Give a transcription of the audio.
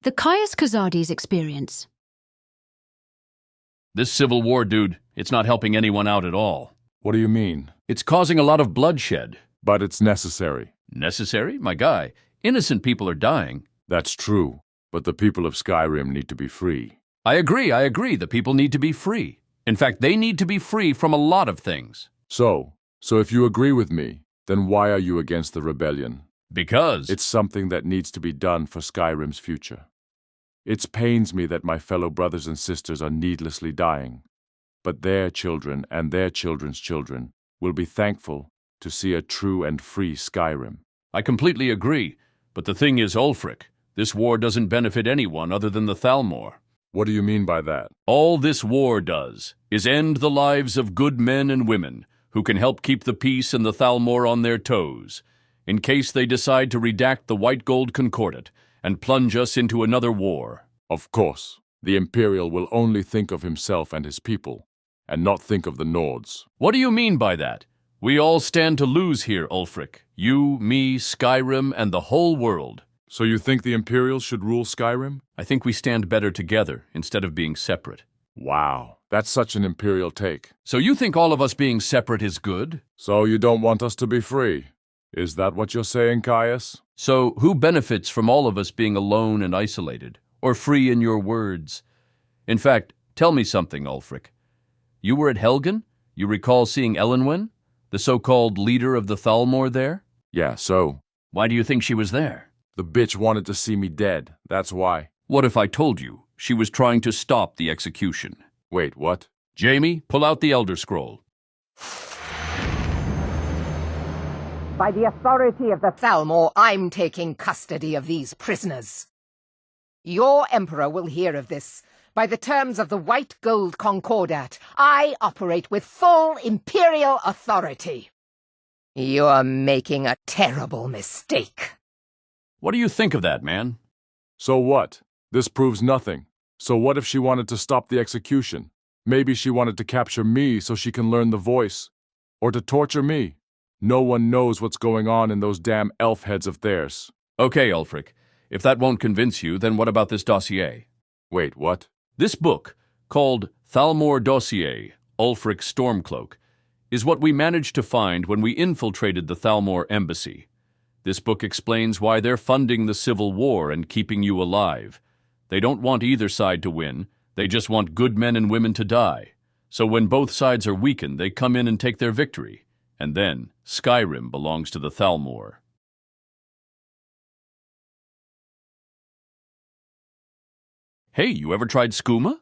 The Caius Cosades experience. This civil war, dude, it's not helping anyone out at all. What do you mean? It's causing a lot of bloodshed. But it's necessary. Necessary? My guy. Innocent people are dying. That's true, but the people of Skyrim need to be free. I agree. The people need to be free. In fact, they need to be free from a lot of things. So if you agree with me, then why are you against the rebellion? Because It's something that needs to be done for Skyrim's future. It pains me that my fellow brothers and sisters are needlessly dying, but their children and their children's children will be thankful to see a true and free Skyrim. I completely agree. But the thing is, Ulfric, this war doesn't benefit anyone other than the Thalmor. What do you mean by that? All this war does is end the lives of good men and women who can help keep the peace and the Thalmor on their toes, in case they decide to redact the White Gold Concordat and plunge us into another war. Of course, the Imperial will only think of himself and his people, and not think of the Nords. What do you mean by that? We all stand to lose here, Ulfric. You, me, Skyrim, and the whole world. So you think the Imperials should rule Skyrim? I think we stand better together instead of being separate. Wow, that's such an Imperial take. So you think all of us being separate is good? So you don't want us to be free? Is that what you're saying, Caius? So who benefits from all of us being alone and isolated, or free in your words? In fact, tell me something, Ulfric. You were at Helgen? You recall seeing Elenwen, the so-called leader of the Thalmor there? Yeah, so? Why do you think she was there? The bitch wanted to see me dead, that's why. What if I told you she was trying to stop the execution? Wait, what? Jamie, pull out the Elder Scroll. By the authority of the Thalmor, I'm taking custody of these prisoners. Your Emperor will hear of this. By the terms of the White Gold Concordat, I operate with full Imperial authority. You're making a terrible mistake. What do you think of that, man? So what? This proves nothing. So what if she wanted to stop the execution? Maybe she wanted to capture me so she can learn the voice. Or to torture me. No one knows what's going on in those damn elf heads of theirs. Okay, Ulfric. If that won't convince you, then what about this dossier? Wait, what? This book, called Thalmor Dossier, Ulfric's Stormcloak, is what we managed to find when we infiltrated the Thalmor embassy. This book explains why they're funding the civil war and keeping you alive. They don't want either side to win. They just want good men and women to die. So when both sides are weakened, they come in and take their victory. And then, Skyrim belongs to the Thalmor. Hey, you ever tried skooma?